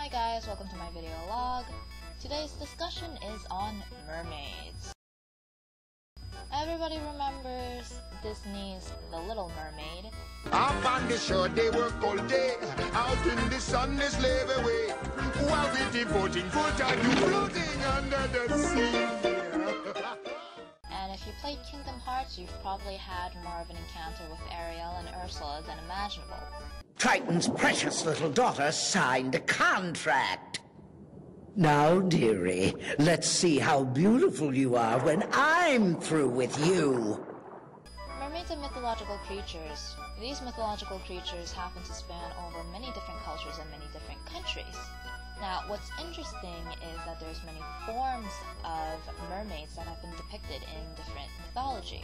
Hi guys, welcome to my video log. Today's discussion is on mermaids. Everybody remembers Disney's The Little Mermaid. Up on the shore they work all day, out in the sun they slave away, while we devoting foot and you floating under the sea. And if you played Kingdom Hearts, you've probably had more of an encounter with Ariel and Ursula than imaginable. Triton's precious little daughter signed a contract. Now, dearie, let's see how beautiful you are when I'm through with you. Mermaids are mythological creatures. These mythological creatures happen to span over many different cultures and many different countries. Now, what's interesting is that there's many forms of mermaids that have been depicted in different mythology.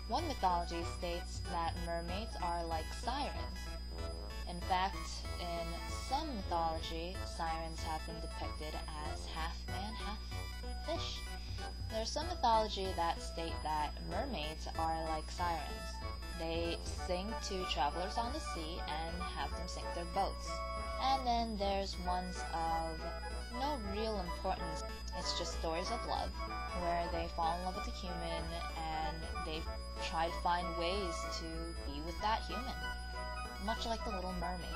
One mythology states that mermaids are like sirens. In fact, in some mythology, sirens have been depicted as half man, half fish. There's some mythology that state that mermaids are like sirens. They sing to travelers on the sea and have them sink their boats. And then there's ones of no real importance. It's just stories of love, where they fall in love with a human and they try to find ways to be with that human. Much like The Little Mermaid.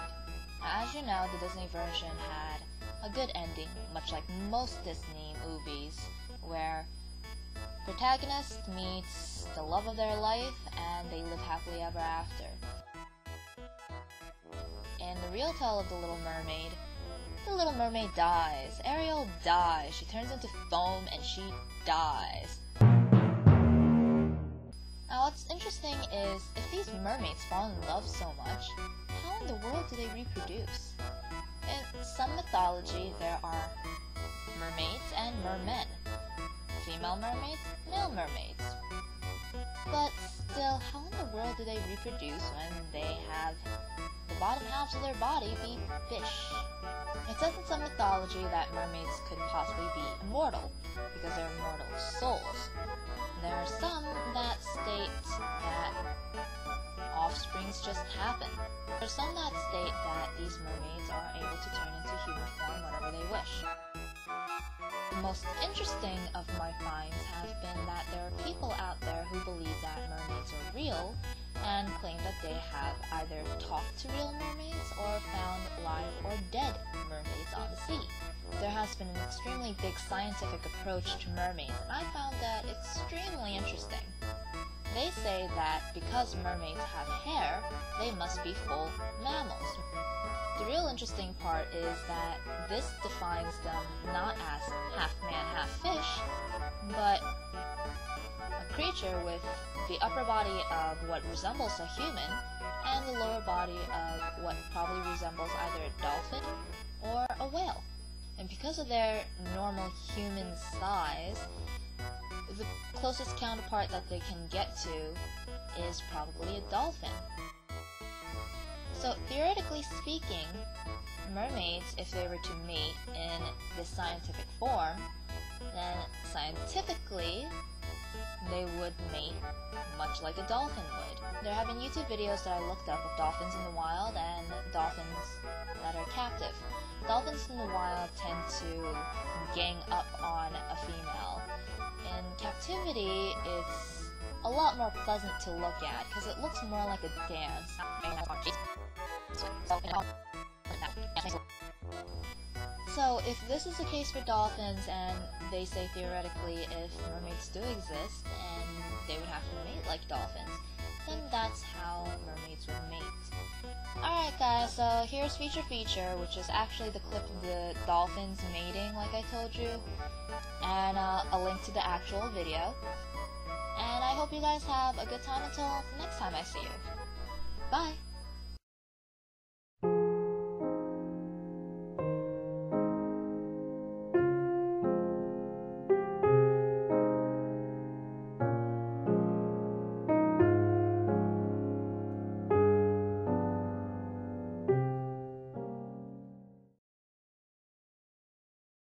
As you know, the Disney version had a good ending, much like most Disney movies, where protagonist meets the love of their life and they live happily ever after. In the real tale of The Little Mermaid dies. Ariel dies. She turns into foam and she dies. Now what's interesting is, if these mermaids fall in love so much, how in the world do they reproduce? In some mythology, there are mermaids and mermen. Female mermaids, male mermaids. But still, how in the world do they reproduce when they have the bottom halves of their body be fish? It says in some mythology that mermaids could possibly be immortal, because they're immortal souls. There are some that state that offsprings just happen. There are some that state that these mermaids are able to turn into human form whenever they wish. The most interesting of my finds have been that there are people out there who believe that mermaids are real and claim that they have either talked to real mermaids or found live or dead mermaids on the sea. There has been an extremely big scientific approach to mermaids, and I found that extremely interesting. They say that because mermaids have hair, they must be full mammals. The real interesting part is that this defines them not as half man, half fish, but a creature with the upper body of what resembles a human and the lower body of what probably resembles either a dolphin or a whale. And because of their normal human size, the closest counterpart that they can get to is probably a dolphin. So theoretically speaking, mermaids, if they were to mate in this scientific form, then scientifically they would mate much like a dolphin would. There have been YouTube videos that I looked up of dolphins in the wild and dolphins that are captive. Dolphins in the wild tend to gang up on a female. In captivity, it's a lot more pleasant to look at because it looks more like a dance. So if this is the case for dolphins, and they say theoretically if mermaids do exist and they would have to mate like dolphins, then that's how mermaids would mate. Alright guys, so here's feature, which is actually the clip of the dolphins mating like I told you, and a link to the actual video. And I hope you guys have a good time until the next time I see you. Bye!